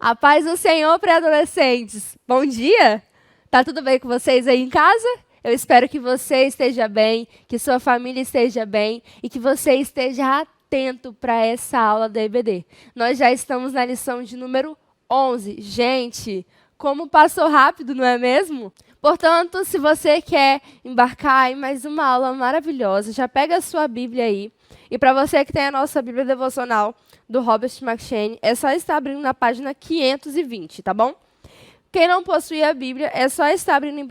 A paz do Senhor, pré-adolescentes. Bom dia! Tá tudo bem com vocês aí em casa? Eu espero que você esteja bem, que sua família esteja bem e que você esteja atento para essa aula da EBD. Nós já estamos na lição de número 11. Gente, como passou rápido, não é mesmo? Portanto, se você quer embarcar em mais uma aula maravilhosa, já pega a sua Bíblia aí. E para você que tem a nossa Bíblia devocional do Robert McCheyne, é só estar abrindo na página 520, tá bom? Quem não possui a Bíblia, é só estar abrindo em 1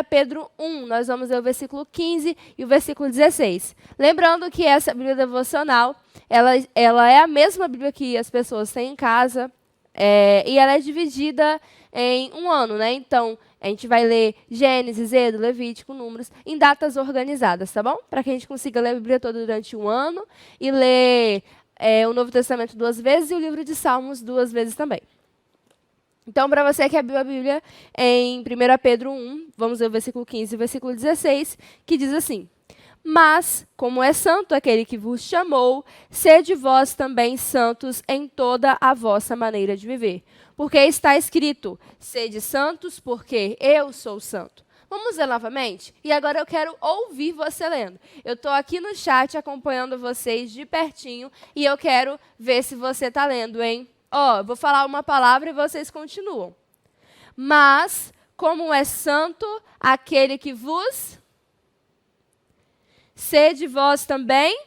Pedro 1. Nós vamos ler o versículo 15 e o versículo 16. Lembrando que essa Bíblia devocional, ela é a mesma Bíblia que as pessoas têm em casa, e ela é dividida em um ano, né? Então, a gente vai ler Gênesis, Êxodo, Levítico, Números, em datas organizadas, tá bom? Para que a gente consiga ler a Bíblia toda durante um ano e ler o Novo Testamento 2 vezes e o livro de Salmos 2 vezes também. Então, para você que abriu a Bíblia em 1 Pedro 1, vamos ler o versículo 15 e o versículo 16, que diz assim: Mas, como é santo aquele que vos chamou, sede vós também santos em toda a vossa maneira de viver. Porque está escrito, sede santos, porque eu sou santo. Vamos ler novamente? E agora eu quero ouvir você lendo. Eu estou aqui no chat acompanhando vocês de pertinho e eu quero ver se você está lendo, hein? Ó, vou falar uma palavra e vocês continuam. Mas, como é santo aquele que vos... Sede vós também,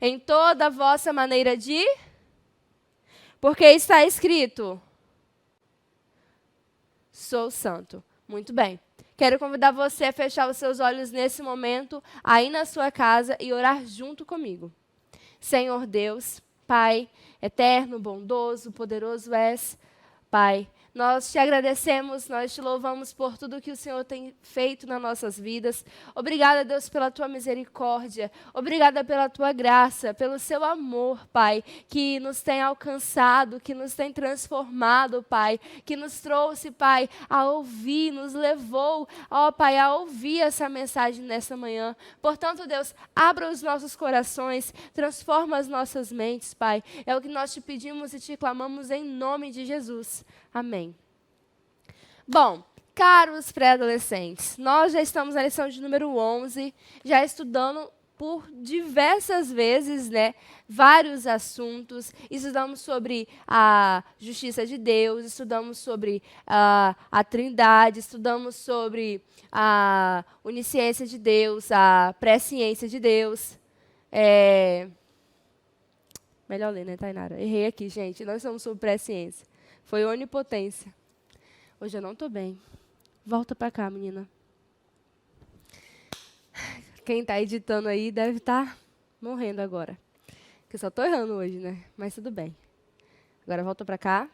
em toda a vossa maneira de... Porque está escrito, sou santo. Muito bem. Quero convidar você a fechar os seus olhos nesse momento, aí na sua casa, e orar junto comigo. Senhor Deus, Pai, eterno, bondoso, poderoso és, Pai, nós te agradecemos, nós te louvamos por tudo que o Senhor tem feito nas nossas vidas. Obrigada, Deus, pela tua misericórdia. Obrigada pela tua graça, pelo seu amor, Pai, que nos tem alcançado, que nos tem transformado, Pai, que nos trouxe, Pai, a ouvir, nos levou, ó Pai, a ouvir essa mensagem nessa manhã. Portanto, Deus, abra os nossos corações, transforma as nossas mentes, Pai. É o que nós te pedimos e te clamamos em nome de Jesus. Amém. Bom, caros pré-adolescentes, nós já estamos na lição de número 11, já estudando por diversas vezes, né, vários assuntos. Estudamos sobre a justiça de Deus, estudamos sobre a Trindade, estudamos sobre a onisciência de Deus, a presciência de Deus. Melhor ler, né, Tainara? Errei aqui, gente. Nós somos sobre presciência. Foi onipotência. Hoje eu não estou bem. Volta para cá, menina. Quem está editando aí deve estar morrendo agora. Porque eu só estou errando hoje, né? Mas tudo bem. Agora volta para cá.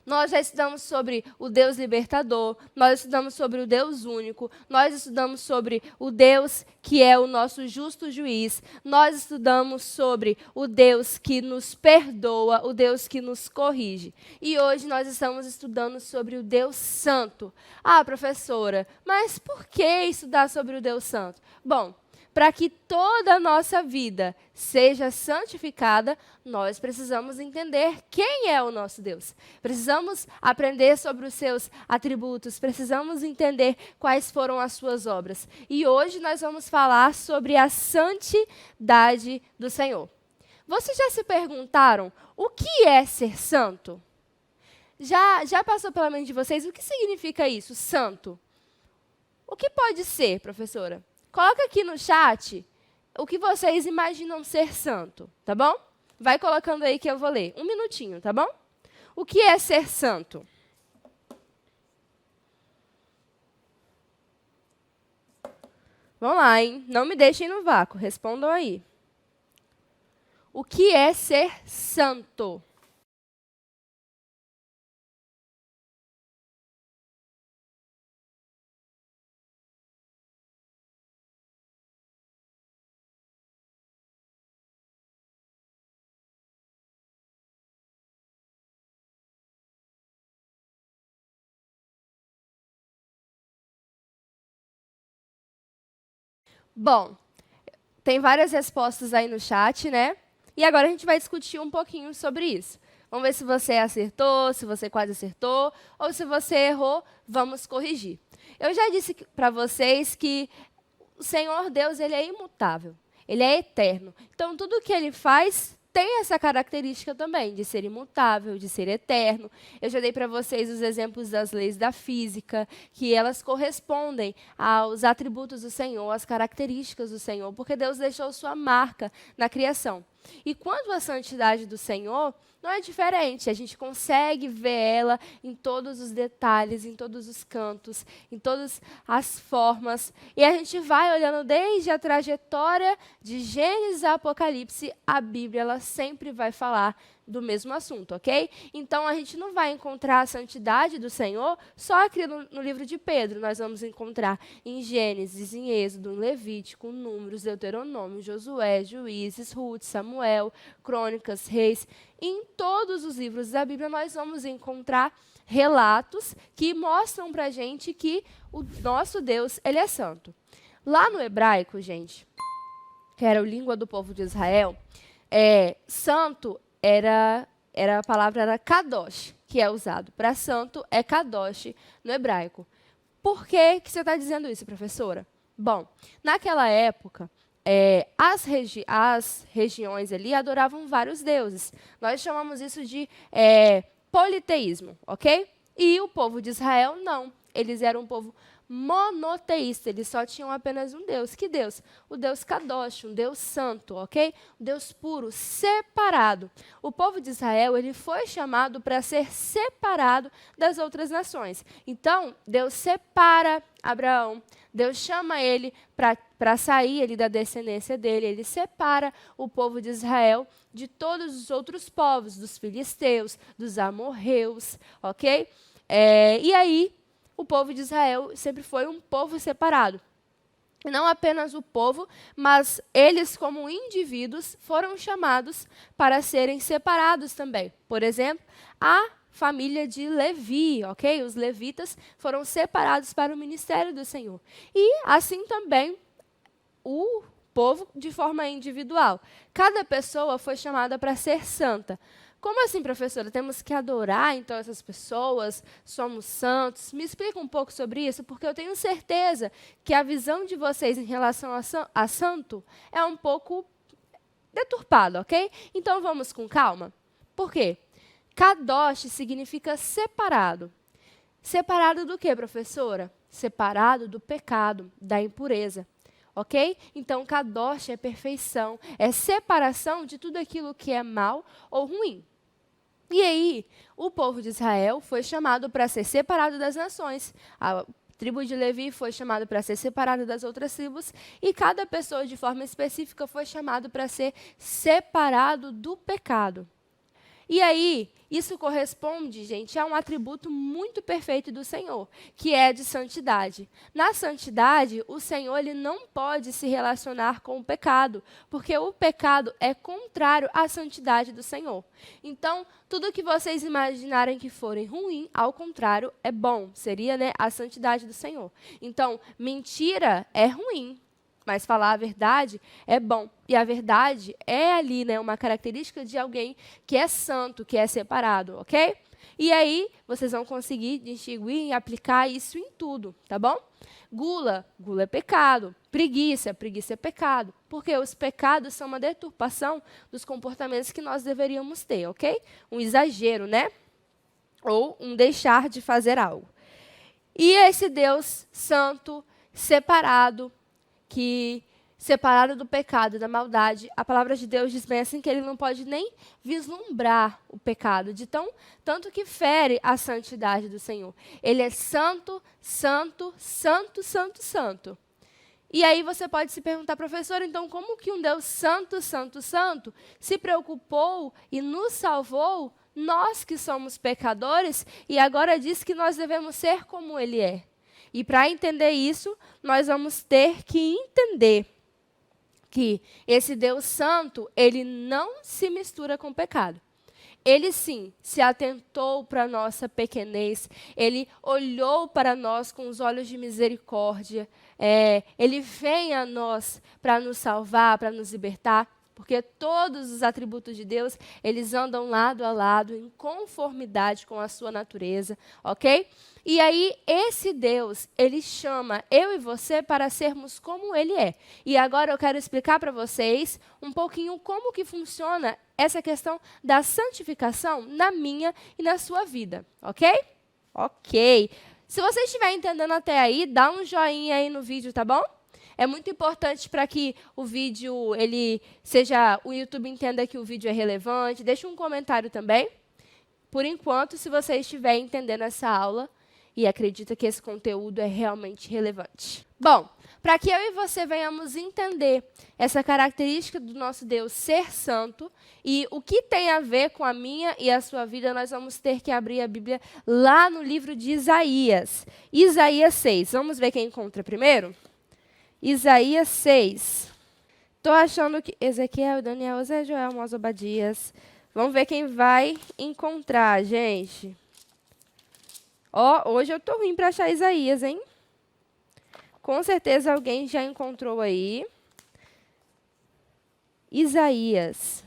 Nós já estudamos sobre o Deus libertador, nós estudamos sobre o Deus único, nós estudamos sobre o Deus que é o nosso justo juiz, nós estudamos sobre o Deus que nos perdoa, o Deus que nos corrige. E hoje nós estamos estudando sobre o Deus santo. Ah, professora, mas por que estudar sobre o Deus santo? Bom, para que toda a nossa vida seja santificada, nós precisamos entender quem é o nosso Deus. Precisamos aprender sobre os seus atributos, precisamos entender quais foram as suas obras. E hoje nós vamos falar sobre a santidade do Senhor. Vocês já se perguntaram o que é ser santo? Já passou pela mente de vocês o que significa isso, santo? O que pode ser, professora? Coloca aqui no chat o que vocês imaginam ser santo, tá bom? Vai colocando aí que eu vou ler. 1 minutinho, tá bom? O que é ser santo? Vamos lá, hein? Não me deixem no vácuo, respondam aí. O que é ser santo? Bom, tem várias respostas aí no chat, né? E agora a gente vai discutir um pouquinho sobre isso. Vamos ver se você acertou, se você quase acertou, ou se você errou, vamos corrigir. Eu já disse para vocês que o Senhor Deus, ele é imutável, ele é eterno. Então, tudo que ele faz tem essa característica também, de ser imutável, de ser eterno. Eu já dei para vocês os exemplos das leis da física, que elas correspondem aos atributos do Senhor, às características do Senhor, porque Deus deixou sua marca na criação. E quanto à santidade do Senhor, não é diferente. A gente consegue ver ela em todos os detalhes, em todos os cantos, em todas as formas. E a gente vai olhando desde a trajetória de Gênesis a Apocalipse, a Bíblia ela sempre vai falar do mesmo assunto, ok? Então, a gente não vai encontrar a santidade do Senhor só aqui no livro de Pedro. Nós vamos encontrar em Gênesis, em Êxodo, em Levítico, Números, Deuteronômio, Josué, Juízes, Ruth, Samuel, Crônicas, Reis. Em todos os livros da Bíblia, nós vamos encontrar relatos que mostram para a gente que o nosso Deus, ele é santo. Lá no hebraico, gente, que era a língua do povo de Israel, santo a palavra era kadosh, que é usado para santo, é kadosh no hebraico. Por que você está dizendo isso, professora? Bom, naquela época, as regiões ali adoravam vários deuses. Nós chamamos isso de politeísmo, ok? E o povo de Israel, não. Eles eram um povo monoteísta, eles só tinham apenas um Deus. Que Deus? O Deus Kadosh, um Deus santo, ok? Um Deus puro, separado. O povo de Israel, ele foi chamado para ser separado das outras nações. Então, Deus separa Abraão, Deus chama ele para sair ele da descendência dele, ele separa o povo de Israel de todos os outros povos, dos filisteus, dos amorreus, ok? E aí, o povo de Israel sempre foi um povo separado. E não apenas o povo, mas eles, como indivíduos, foram chamados para serem separados também. Por exemplo, a família de Levi, ok? Os levitas foram separados para o ministério do Senhor. E assim também o povo de forma individual. Cada pessoa foi chamada para ser santa. Como assim, professora? Temos que adorar, então, essas pessoas? Somos santos? Me explica um pouco sobre isso, porque eu tenho certeza que a visão de vocês em relação a santo é um pouco deturpada, ok? Então, vamos com calma. Por quê? Kadosh significa separado. Separado do quê, professora? Separado do pecado, da impureza. Ok? Então, Kadosh é perfeição, é separação de tudo aquilo que é mal ou ruim. E aí, o povo de Israel foi chamado para ser separado das nações. A tribo de Levi foi chamada para ser separada das outras tribos e cada pessoa, de forma específica, foi chamado para ser separado do pecado. E aí, isso corresponde, gente, a um atributo muito perfeito do Senhor, que é de santidade. Na santidade, o Senhor ele não pode se relacionar com o pecado, porque o pecado é contrário à santidade do Senhor. Então, tudo que vocês imaginarem que forem ruim, ao contrário, é bom. Seria, a santidade do Senhor. Então, mentira é ruim. Mas falar a verdade é bom. E a verdade é ali, uma característica de alguém que é santo, que é separado, ok? E aí, vocês vão conseguir distinguir e aplicar isso em tudo, tá bom? Gula é pecado. Preguiça é pecado. Porque os pecados são uma deturpação dos comportamentos que nós deveríamos ter, ok? Um exagero, Ou um deixar de fazer algo. E esse Deus santo, separado do pecado, da maldade, a palavra de Deus diz bem assim que ele não pode nem vislumbrar o pecado, tanto que fere a santidade do Senhor. Ele é santo, santo, santo, santo, santo. E aí você pode se perguntar, professor, então como que um Deus santo, santo, santo se preocupou e nos salvou, nós que somos pecadores, e agora diz que nós devemos ser como ele é? E para entender isso, nós vamos ter que entender que esse Deus santo, ele não se mistura com o pecado. Ele sim se atentou para a nossa pequenez, ele olhou para nós com os olhos de misericórdia, ele vem a nós para nos salvar, para nos libertar. porque todos os atributos de Deus, eles andam lado a lado, em conformidade com a sua natureza, ok? E aí, esse Deus, ele chama eu e você para sermos como ele é. E agora eu quero explicar para vocês um pouquinho como que funciona essa questão da santificação na minha e na sua vida, ok? Ok. Se você estiver entendendo até aí, dá um joinha aí no vídeo, tá bom? É muito importante para que o vídeo, o YouTube entenda que o vídeo é relevante. Deixa um comentário também. Por enquanto, se você estiver entendendo essa aula e acredita que esse conteúdo é realmente relevante. Bom, para que eu e você venhamos entender essa característica do nosso Deus ser santo e o que tem a ver com a minha e a sua vida, nós vamos ter que abrir a Bíblia lá no livro de Isaías. Isaías 6. Vamos ver quem encontra primeiro? Isaías 6. Estou achando que Ezequiel, Daniel, Zé, Joel, Amós, Obadias. Vamos ver quem vai encontrar, gente. Ó, hoje eu estou ruim para achar Isaías, hein? Com certeza alguém já encontrou aí. Isaías.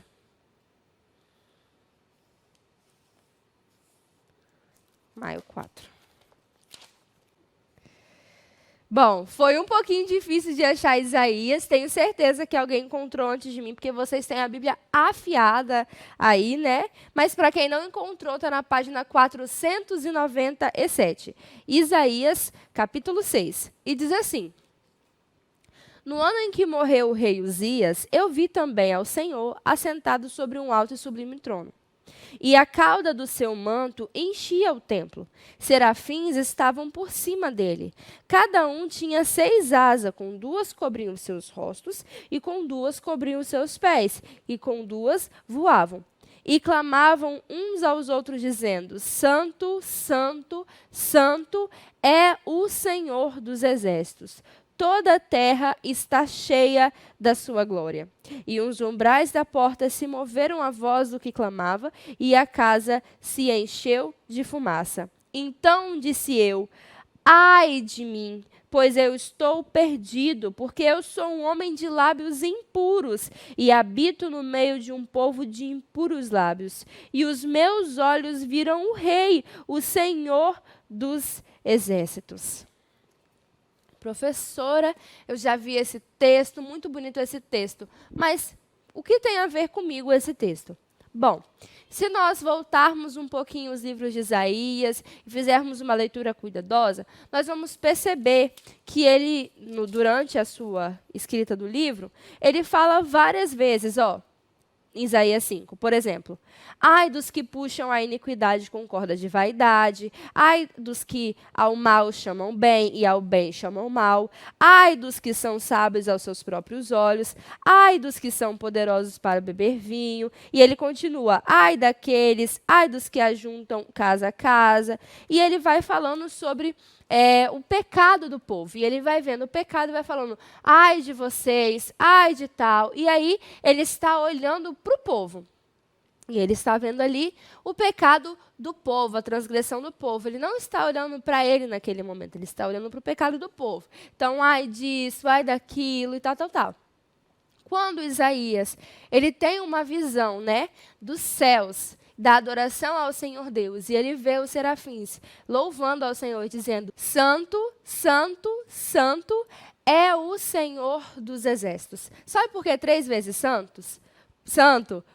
Maio 4. Bom, foi um pouquinho difícil de achar Isaías. Tenho certeza que alguém encontrou antes de mim, porque vocês têm a Bíblia afiada aí, né? Mas para quem não encontrou, está na página 497. Isaías, capítulo 6. E diz assim: No ano em que morreu o rei Uzias, eu vi também ao Senhor assentado sobre um alto e sublime trono. E a cauda do seu manto enchia o templo. Serafins estavam por cima dele. Cada um tinha 6 asas, com 2 cobriam seus rostos, e com 2 cobriam seus pés, e com 2 voavam. E clamavam uns aos outros, dizendo: Santo, Santo, Santo é o Senhor dos exércitos. Toda a terra está cheia da sua glória. E os umbrais da porta se moveram à voz do que clamava, e a casa se encheu de fumaça. Então disse eu: Ai de mim, pois eu estou perdido, porque eu sou um homem de lábios impuros, e habito no meio de um povo de impuros lábios. E os meus olhos viram o Rei, o Senhor dos exércitos. Professora, eu já vi esse texto, muito bonito esse texto, mas o que tem a ver comigo esse texto? Bom, se nós voltarmos um pouquinho os livros de Isaías e fizermos uma leitura cuidadosa, nós vamos perceber que ele, durante a sua escrita do livro, ele fala várias vezes, Isaías 5, por exemplo: Ai dos que puxam a iniquidade com cordas de vaidade, ai dos que ao mal chamam bem e ao bem chamam mal, ai dos que são sábios aos seus próprios olhos, ai dos que são poderosos para beber vinho. E ele continua: ai dos que ajuntam casa a casa. E ele vai falando sobre o pecado do povo. E ele vai vendo o pecado e vai falando: ai de vocês, ai de tal. E aí ele está olhando para o povo. E ele está vendo ali o pecado do povo, a transgressão do povo. Ele não está olhando para ele naquele momento, ele está olhando para o pecado do povo. Então, ai disso, ai daquilo e tal, tal, tal. Quando Isaías, ele tem uma visão, né, dos céus, da adoração ao Senhor Deus, e ele vê os serafins louvando ao Senhor, dizendo: Santo, Santo, Santo é o Senhor dos exércitos. Sabe por que 3 vezes santo?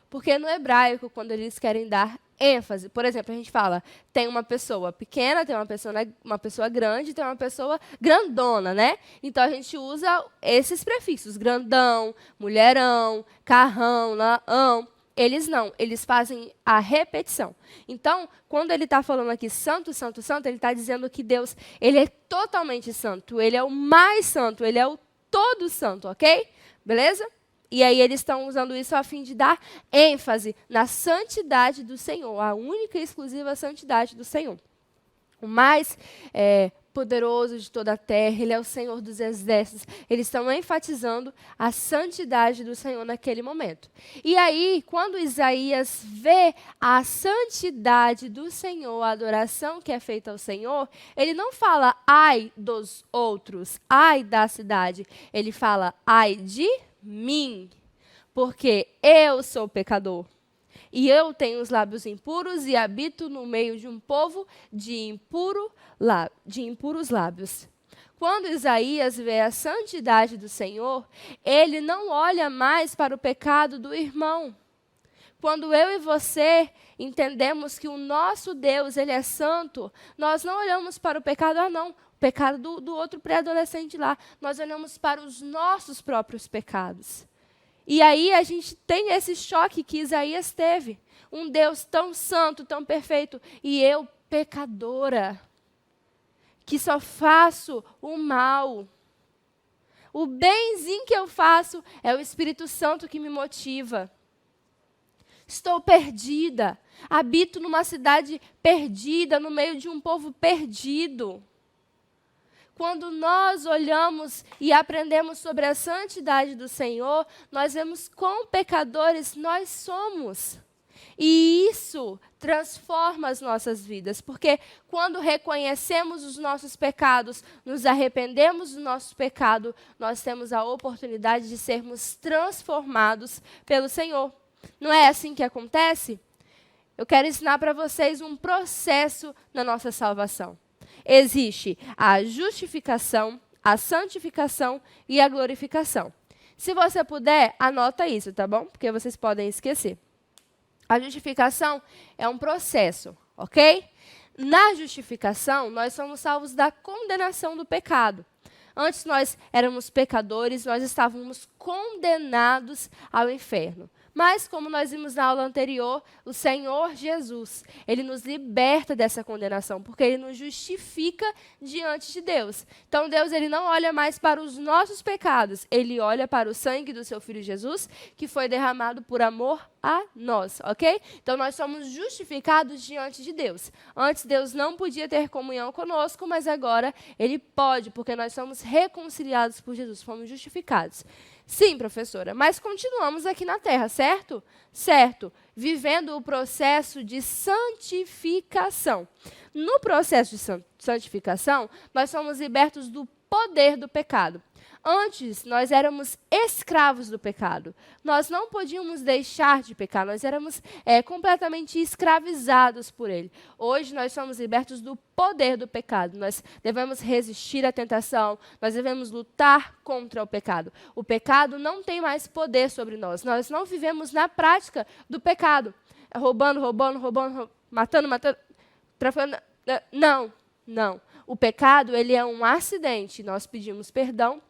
Porque no hebraico, quando eles querem dar ênfase, por exemplo, a gente fala, tem uma pessoa pequena, tem uma pessoa grande, tem uma pessoa grandona, né? Então a gente usa esses prefixos: grandão, mulherão, carrão, laão. Eles não, eles fazem a repetição. Então, quando ele está falando aqui santo, santo, santo, ele está dizendo que Deus, ele é totalmente santo, ele é o mais santo, ele é o todo santo, ok? Beleza? E aí eles estão usando isso a fim de dar ênfase na santidade do Senhor, a única e exclusiva santidade do Senhor. O mais poderoso de toda a terra, ele é o Senhor dos exércitos. Eles estão enfatizando a santidade do Senhor naquele momento. E aí, quando Isaías vê a santidade do Senhor, a adoração que é feita ao Senhor, ele não fala ai dos outros, ai da cidade. Ele fala ai de mim, porque eu sou pecador. E eu tenho os lábios impuros e habito no meio de um povo de impuros lábios. Quando Isaías vê a santidade do Senhor, ele não olha mais para o pecado do irmão. Quando eu e você entendemos que o nosso Deus, ele é santo, nós não olhamos para o pecado, não, o pecado do outro pré-adolescente lá. Nós olhamos para os nossos próprios pecados. E aí a gente tem esse choque que Isaías teve. Um Deus tão santo, tão perfeito, e eu, pecadora, que só faço o mal. O benzinho que eu faço é o Espírito Santo que me motiva. Estou perdida, habito numa cidade perdida, no meio de um povo perdido. Quando nós olhamos e aprendemos sobre a santidade do Senhor, nós vemos quão pecadores nós somos. E isso transforma as nossas vidas, porque quando reconhecemos os nossos pecados, nos arrependemos do nosso pecado, nós temos a oportunidade de sermos transformados pelo Senhor. Não é assim que acontece? Eu quero ensinar para vocês um processo na nossa salvação. Existe a justificação, a santificação e a glorificação. Se você puder, anota isso, tá bom? Porque vocês podem esquecer. A justificação é um processo, ok? Na justificação, nós somos salvos da condenação do pecado. Antes nós éramos pecadores, nós estávamos condenados ao inferno. Mas, como nós vimos na aula anterior, o Senhor Jesus, ele nos liberta dessa condenação, porque ele nos justifica diante de Deus. Então, Deus, ele não olha mais para os nossos pecados, ele olha para o sangue do seu Filho Jesus, que foi derramado por amor a nós, ok? Então, nós somos justificados diante de Deus. Antes, Deus não podia ter comunhão conosco, mas agora ele pode, porque nós somos reconciliados por Jesus, fomos justificados. Sim, professora, mas continuamos aqui na Terra, certo? Certo, vivendo o processo de santificação. No processo de santificação, nós somos libertos do poder do pecado. Antes, nós éramos escravos do pecado. Nós não podíamos deixar de pecar, nós éramos completamente escravizados por ele. Hoje, nós somos libertos do poder do pecado. Nós devemos resistir à tentação, nós devemos lutar contra o pecado. O pecado não tem mais poder sobre nós. Nós não vivemos na prática do pecado. Roubando, matando, traficando. Não. O pecado, ele é um acidente. Nós pedimos perdão,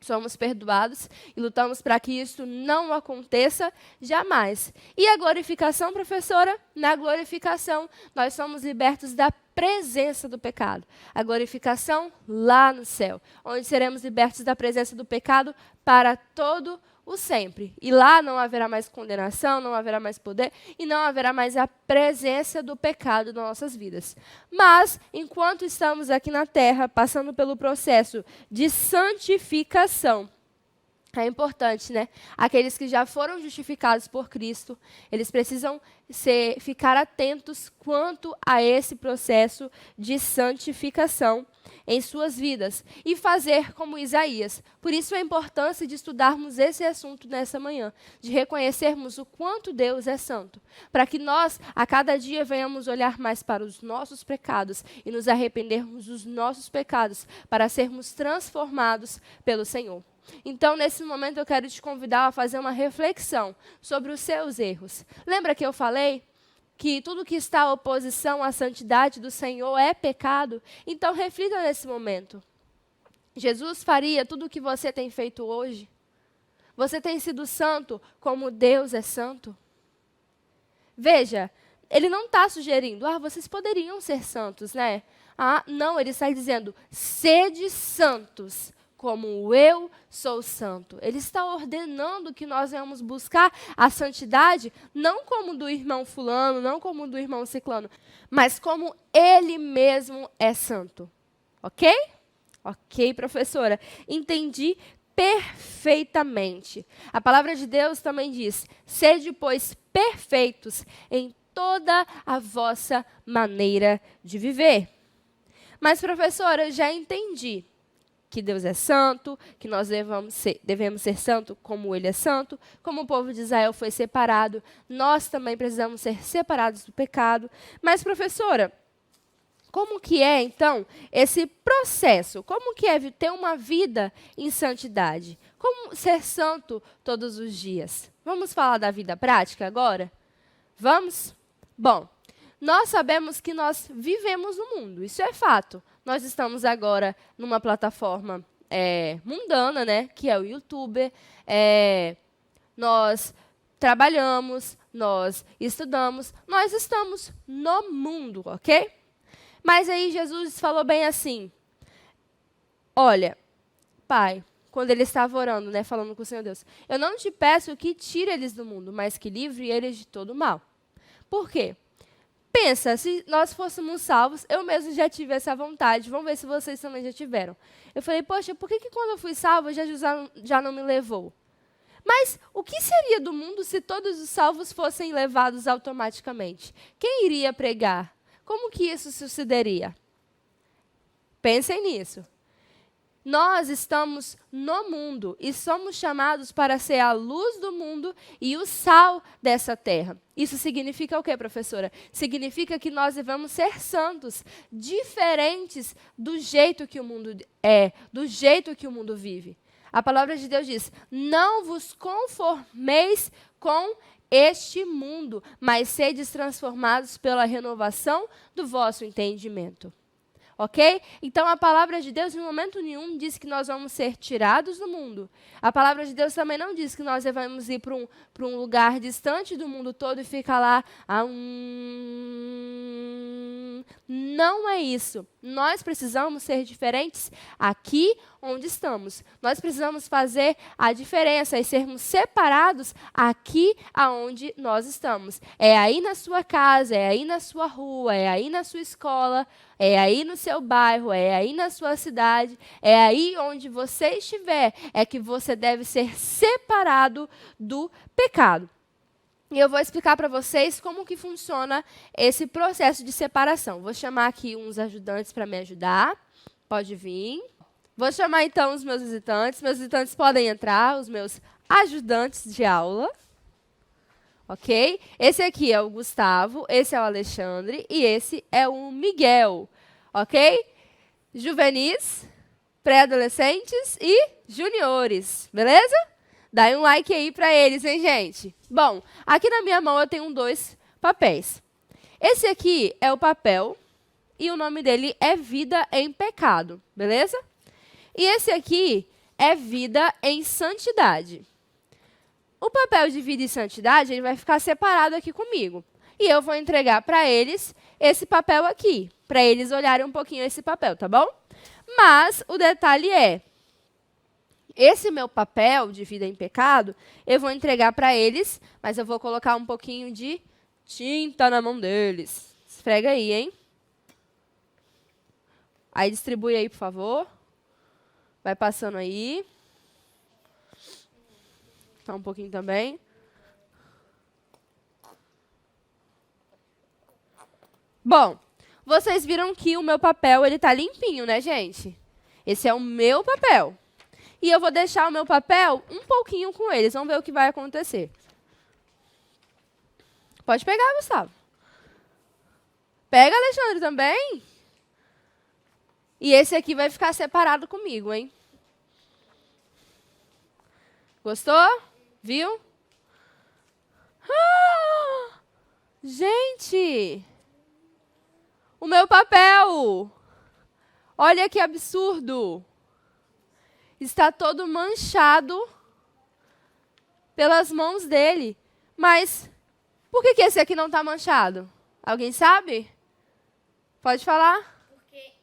somos perdoados e lutamos para que isso não aconteça jamais. E a glorificação, professora? Na glorificação, nós somos libertos da presença do pecado. A glorificação lá no céu, onde seremos libertos da presença do pecado para todo o sempre. E lá não haverá mais condenação, não haverá mais poder e não haverá mais a presença do pecado nas nossas vidas. Mas, enquanto estamos aqui na Terra, passando pelo processo de santificação, é importante, né? Aqueles que já foram justificados por Cristo, eles precisam ficar atentos quanto a esse processo de santificação em suas vidas e fazer como Isaías. Por isso a importância de estudarmos esse assunto nessa manhã, de reconhecermos o quanto Deus é santo, para que nós, a cada dia, venhamos olhar mais para os nossos pecados e nos arrependermos dos nossos pecados, para sermos transformados pelo Senhor. Então, nesse momento, eu quero te convidar a fazer uma reflexão sobre os seus erros. Lembra que eu falei que tudo que está à oposição à santidade do Senhor é pecado? Então, reflita nesse momento. Jesus faria tudo o que você tem feito hoje? Você tem sido santo como Deus é santo? Veja, ele não está sugerindo, vocês poderiam ser santos, né? Não, ele está dizendo, sede santos, como eu sou santo. Ele está ordenando que nós venhamos buscar a santidade, não como do irmão fulano, não como do irmão ciclano, mas como ele mesmo é santo. Ok? Ok, professora. Entendi perfeitamente. A palavra de Deus também diz, sede, pois, perfeitos em toda a vossa maneira de viver. Mas, professora, eu já entendi. que Deus é santo, que nós devemos ser santo como Ele é santo, como o povo de Israel foi separado, nós também precisamos ser separados do pecado. Mas, professora, como que é, então, esse processo? Como que é ter uma vida em santidade? Como ser santo todos os dias? Vamos falar da vida prática agora? Vamos? Bom, nós sabemos que nós vivemos no mundo, isso é fato. Nós estamos agora numa plataforma mundana, né, que é o YouTube. Nós trabalhamos, nós estudamos, nós estamos no mundo, ok? Mas aí Jesus falou bem assim, olha, Pai, quando ele estava orando, né, falando com o Senhor Deus, eu não te peço que tire eles do mundo, mas que livre eles de todo mal. Por quê? Pensa, se nós fôssemos salvos, eu mesmo já tive essa vontade, vamos ver se vocês também já tiveram. Eu falei, poxa, por que quando eu fui salvo, Jesus já não me levou? Mas o que seria do mundo se todos os salvos fossem levados automaticamente? Quem iria pregar? Como que isso sucederia? Pensem nisso. Nós estamos no mundo e somos chamados para ser a luz do mundo e o sal dessa terra. Isso significa o quê, professora? Significa que nós devemos ser santos, diferentes do jeito que o mundo é, do jeito que o mundo vive. A palavra de Deus diz, não vos conformeis com este mundo, mas sedes transformados pela renovação do vosso entendimento. Ok? Então, a palavra de Deus, em momento nenhum, diz que nós vamos ser tirados do mundo. A palavra de Deus também não diz que nós devemos ir para um lugar distante do mundo todo e ficar lá. Não é isso. Nós precisamos ser diferentes aqui onde estamos. Nós precisamos fazer a diferença e sermos separados aqui aonde nós estamos. É aí na sua casa, é aí na sua rua, é aí na sua escola, é aí no seu bairro, é aí na sua cidade, é aí onde você estiver, é que você deve ser separado do pecado. E eu vou explicar para vocês como que funciona esse processo de separação. Vou chamar aqui uns ajudantes para me ajudar. Pode vir. Vou chamar, então, os meus visitantes. Meus visitantes podem entrar, os meus ajudantes de aula. Ok? Esse aqui é o Gustavo, esse é o Alexandre e esse é o Miguel. Ok? Juvenis, pré-adolescentes e juniores. Beleza? Dá um like aí para eles, hein, gente? Bom, aqui na minha mão eu tenho 2 papéis. Esse aqui é o papel e o nome dele é Vida em Pecado, beleza? E esse aqui é Vida em Santidade. O papel de Vida e Santidade ele vai ficar separado aqui comigo. E eu vou entregar para eles esse papel aqui, para eles olharem um pouquinho esse papel, tá bom? Mas o detalhe é, esse meu papel de Vida em Pecado, eu vou entregar para eles, mas eu vou colocar um pouquinho de tinta na mão deles. Esfrega aí, hein? Aí distribui aí, por favor. Vai passando aí. Tá um pouquinho também. Bom, vocês viram que o meu papel ele tá limpinho, né, gente? Esse é o meu papel. E eu vou deixar o meu papel um pouquinho com eles. Vamos ver o que vai acontecer. Pode pegar, Gustavo. Pega, Alexandre, também. E esse aqui vai ficar separado comigo, hein? Gostou? Viu? Ah! Gente! O meu papel! Olha que absurdo! Está todo manchado pelas mãos dele. Mas por que esse aqui não está manchado? Alguém sabe? Pode falar? Porque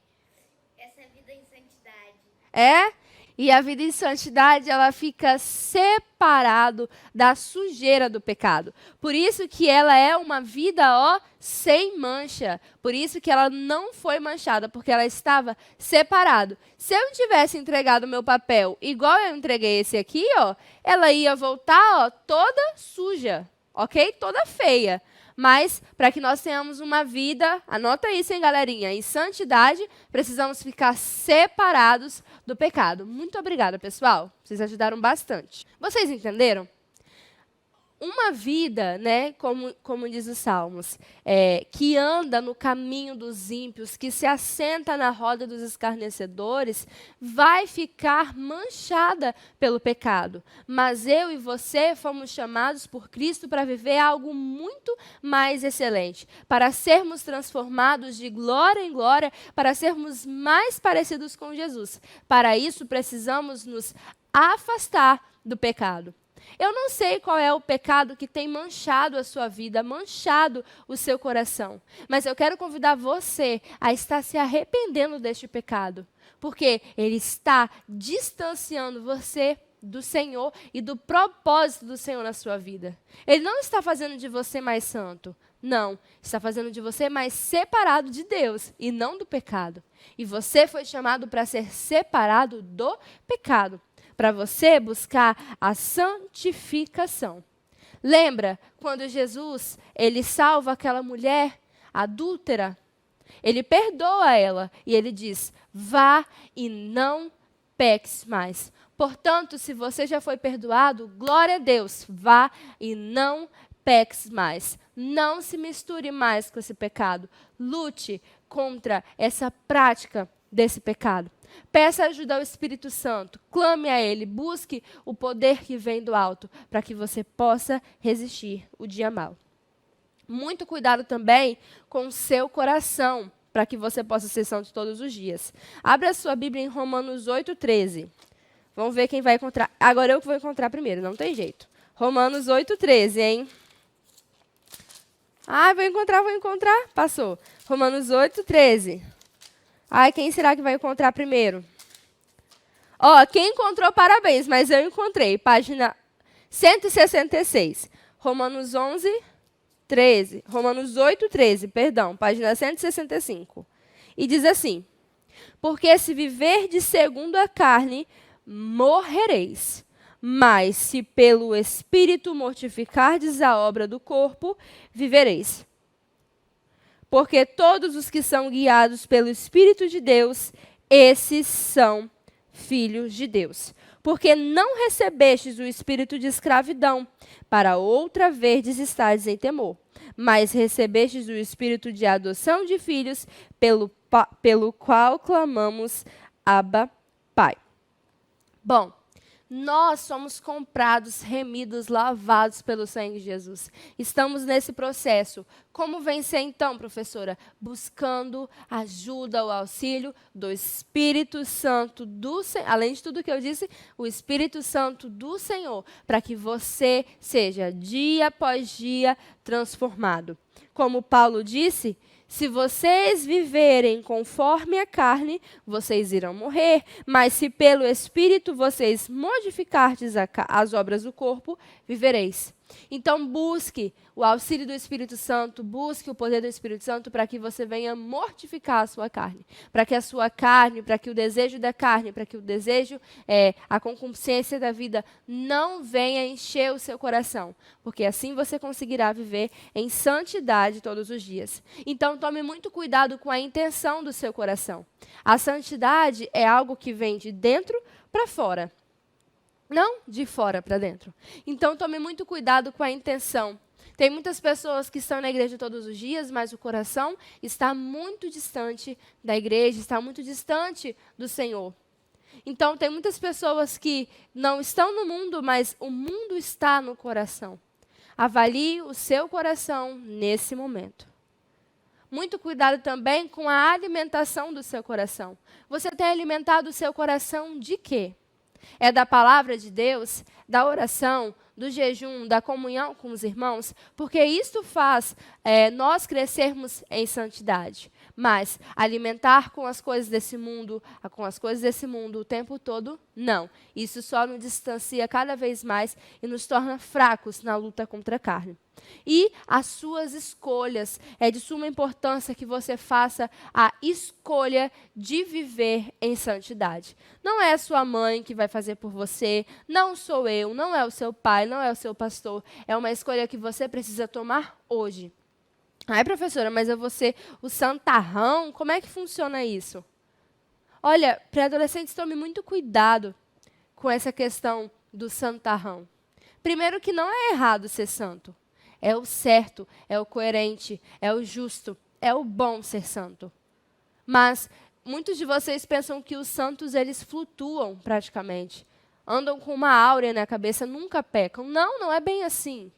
essa é vida em santidade. É? E a vida em santidade, ela fica separado da sujeira do pecado. Por isso que ela é uma vida, ó, sem mancha. Por isso que ela não foi manchada, porque ela estava separado. Se eu tivesse entregado o meu papel igual eu entreguei esse aqui, ó, ela ia voltar, ó, toda suja, ok? Toda feia. Mas, para que nós tenhamos uma vida, anota isso, hein, galerinha, em santidade, precisamos ficar separados do pecado. Muito obrigada, pessoal. Vocês ajudaram bastante. Vocês entenderam? Uma vida, né, como diz os Salmos, que anda no caminho dos ímpios, que se assenta na roda dos escarnecedores, vai ficar manchada pelo pecado. Mas eu e você fomos chamados por Cristo para viver algo muito mais excelente, para sermos transformados de glória em glória, para sermos mais parecidos com Jesus. Para isso, precisamos nos afastar do pecado. Eu não sei qual é o pecado que tem manchado a sua vida, manchado o seu coração. Mas eu quero convidar você a estar se arrependendo deste pecado. Porque ele está distanciando você do Senhor e do propósito do Senhor na sua vida. Ele não está fazendo de você mais santo. Não, está fazendo de você mais separado de Deus e não do pecado. E você foi chamado para ser separado do pecado, para você buscar a santificação. Lembra quando Jesus, ele salva aquela mulher adúltera? Ele perdoa ela e ele diz, vá e não peques mais. Portanto, se você já foi perdoado, glória a Deus, vá e não peques mais. Não se misture mais com esse pecado. Lute contra essa prática desse pecado. Peça ajuda ao Espírito Santo, clame a Ele, busque o poder que vem do alto, para que você possa resistir o dia mau. Muito cuidado também com o seu coração, para que você possa ser santo todos os dias. Abra a sua Bíblia em Romanos 8:13. Vamos ver quem vai encontrar. Agora eu que vou encontrar primeiro, não tem jeito. Romanos 8:13, hein? Ah, vou encontrar. Passou. Romanos 8:13. Ai, quem será que vai encontrar primeiro? Ó, quem encontrou, parabéns, mas eu encontrei. Página 166. Romanos 8:13, perdão. Página 165. E diz assim, porque se viverdes segundo a carne, morrereis. Mas se pelo Espírito mortificardes a obra do corpo, vivereis. Porque todos os que são guiados pelo Espírito de Deus, esses são filhos de Deus. Porque não recebestes o espírito de escravidão, para outra vez estardes em temor, mas recebestes o espírito de adoção de filhos, pelo qual clamamos, Abba, Pai. Bom, nós somos comprados, remidos, lavados pelo sangue de Jesus. Estamos nesse processo. Como vencer então, professora? Buscando ajuda, o auxílio do Espírito Santo do Senhor. Além de tudo que eu disse, o Espírito Santo do Senhor, para que você seja dia após dia transformado. Como Paulo disse, se vocês viverem conforme a carne, vocês irão morrer. Mas se pelo Espírito vocês modificardes as obras do corpo, vivereis. Então busque o auxílio do Espírito Santo, busque o poder do Espírito Santo para que você venha mortificar a sua carne. Para que a sua carne, para que o desejo da carne, para que o desejo, a concupiscência da vida não venha encher o seu coração. Porque assim você conseguirá viver em santidade todos os dias. Então tome muito cuidado com a intenção do seu coração. A santidade é algo que vem de dentro para fora. Não de fora para dentro. Então, tome muito cuidado com a intenção. Tem muitas pessoas que estão na igreja todos os dias, mas o coração está muito distante da igreja, está muito distante do Senhor. Então, tem muitas pessoas que não estão no mundo, mas o mundo está no coração. Avalie o seu coração nesse momento. Muito cuidado também com a alimentação do seu coração. Você tem alimentado o seu coração de quê? É da palavra de Deus, da oração, do jejum, da comunhão com os irmãos, porque isso faz nós crescermos em santidade. Mas alimentar com as coisas desse mundo o tempo todo, não. Isso só nos distancia cada vez mais e nos torna fracos na luta contra a carne. E as suas escolhas. É de suma importância que você faça a escolha de viver em santidade. Não é a sua mãe que vai fazer por você, não sou eu, não é o seu pai, não é o seu pastor. É uma escolha que você precisa tomar hoje. Ai, professora, mas eu vou ser o santarrão? Como é que funciona isso? Olha, pré-adolescentes, tome muito cuidado com essa questão do santarrão. Primeiro que não é errado ser santo. É o certo, é o coerente, é o justo, é o bom ser santo. Mas muitos de vocês pensam que os santos, eles flutuam praticamente. Andam com uma áurea na cabeça, nunca pecam. Não, não é bem assim.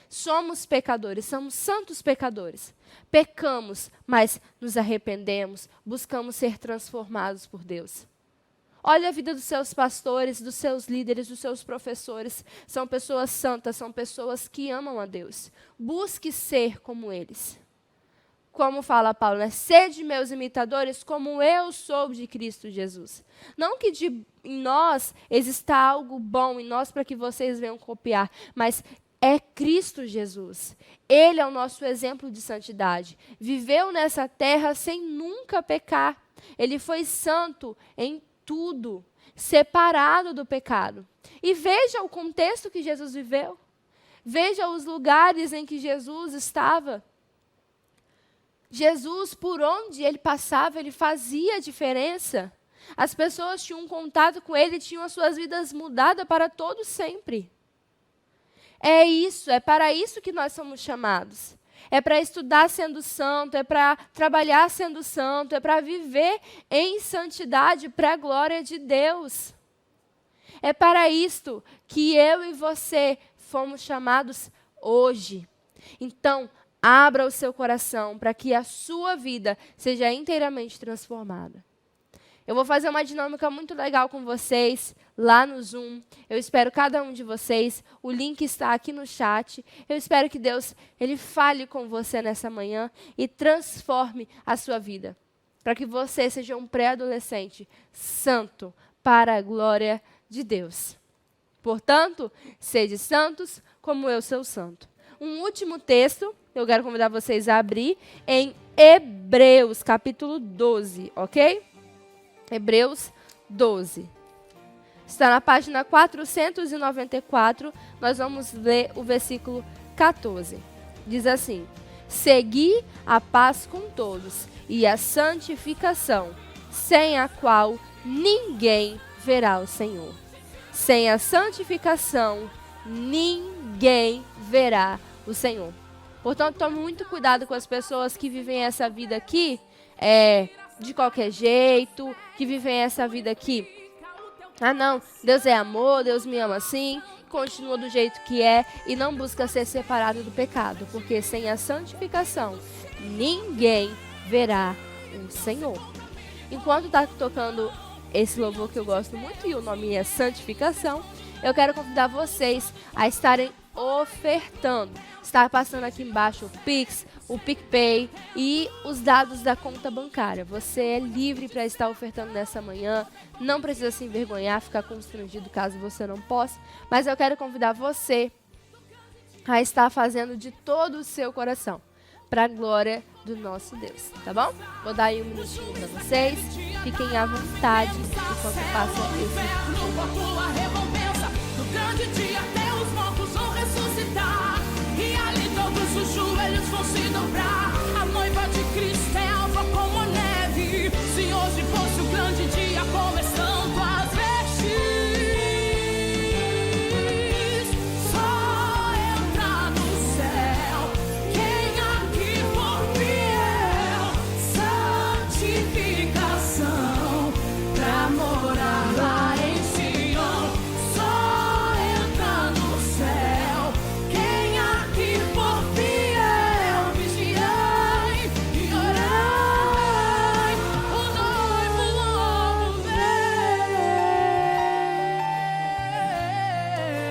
Somos pecadores, somos santos pecadores. Pecamos, mas nos arrependemos, buscamos ser transformados por Deus. Olha a vida dos seus pastores, dos seus líderes, dos seus professores. São pessoas santas, são pessoas que amam a Deus. Busque ser como eles. Como fala Paulo, né? Sede meus imitadores, como eu sou de Cristo Jesus. Não que em nós exista algo bom em nós para que vocês venham copiar, mas é Cristo Jesus. Ele é o nosso exemplo de santidade. Viveu nessa terra sem nunca pecar. Ele foi santo em tudo, separado do pecado. E veja o contexto que Jesus viveu. Veja os lugares em que Jesus estava. Jesus, por onde ele passava, ele fazia diferença. As pessoas tinham um contato com ele, tinham as suas vidas mudadas para todo sempre. É isso, é para isso que nós somos chamados. É para estudar sendo santo, é para trabalhar sendo santo, é para viver em santidade para a glória de Deus. É para isto que eu e você fomos chamados hoje. Então, abra o seu coração para que a sua vida seja inteiramente transformada. Eu vou fazer uma dinâmica muito legal com vocês lá no Zoom. Eu espero cada um de vocês. O link está aqui no chat. Eu espero que Deus ele fale com você nessa manhã e transforme a sua vida. Para que você seja um pré-adolescente santo para a glória de Deus. Portanto, sede santos como eu sou santo. Um último texto, eu quero convidar vocês a abrir em Hebreus, capítulo 12, ok? Hebreus 12. Está na página 494, nós vamos ler o versículo 14. Diz assim: segui a paz com todos e a santificação, sem a qual ninguém verá o Senhor. Sem a santificação, ninguém verá o Senhor. Portanto, tome muito cuidado com as pessoas que vivem essa vida aqui, de qualquer jeito, que vivem essa vida aqui. Ah, não, Deus é amor, Deus me ama assim, continua do jeito que é e não busca ser separado do pecado, porque sem a santificação, ninguém verá o Senhor. Enquanto está tocando esse louvor que eu gosto muito e o nome é Santificação, eu quero convidar vocês a estarem ofertando. Está passando aqui embaixo o Pix, o PicPay e os dados da conta bancária. Você é livre para estar ofertando nessa manhã. Não precisa se envergonhar, ficar constrangido caso você não possa. Mas eu quero convidar você a estar fazendo de todo o seu coração para a glória do nosso Deus, tá bom? Vou dar aí um minutinho para vocês. Fiquem à vontade enquanto passa os joelhos vão se dobrar. A noiva de Cristo é alva como a neve. Se hoje fosse o grande dia, começando as vestes, só entra no céu quem aqui for fiel. Santificação pra morar lá em Sião. Só entra no céu quem aqui for fiel.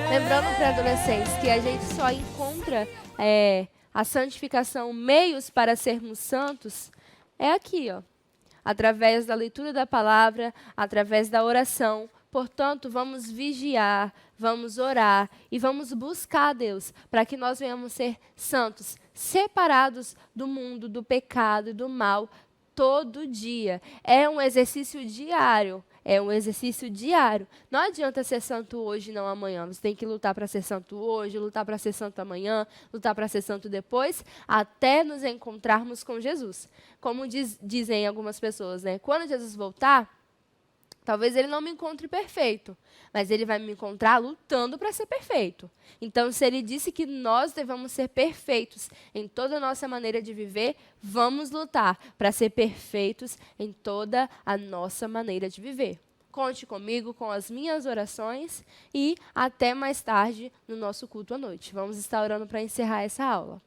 Lembrando para adolescentes que a gente só encontra a santificação, meios para sermos santos, é aqui, ó, através da leitura da palavra, através da oração. Portanto, vamos vigiar, vamos orar e vamos buscar a Deus para que nós venhamos ser santos, separados do mundo, do pecado e do mal todo dia. É um exercício diário. É um exercício diário. Não adianta ser santo hoje e não amanhã. Você tem que lutar para ser santo hoje, lutar para ser santo amanhã, lutar para ser santo depois, até nos encontrarmos com Jesus. Como dizem algumas pessoas, né? Quando Jesus voltar, talvez ele não me encontre perfeito, mas ele vai me encontrar lutando para ser perfeito. Então, se ele disse que nós devemos ser perfeitos em toda a nossa maneira de viver, vamos lutar para ser perfeitos em toda a nossa maneira de viver. Conte comigo, com as minhas orações e até mais tarde no nosso culto à noite. Vamos estar orando para encerrar essa aula.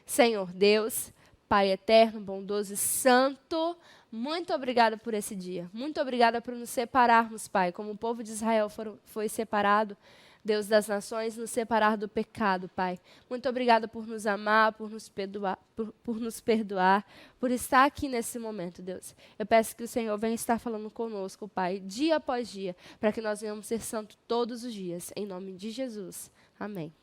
Senhor Deus, Pai eterno, bondoso e santo, muito obrigada por esse dia. Muito obrigada por nos separarmos, Pai, como o povo de Israel foi separado, Deus das nações, nos separar do pecado, Pai. Muito obrigada por nos amar, por nos perdoar, por estar aqui nesse momento, Deus. Eu peço que o Senhor venha estar falando conosco, Pai, dia após dia, para que nós venhamos ser santos todos os dias. Em nome de Jesus. Amém.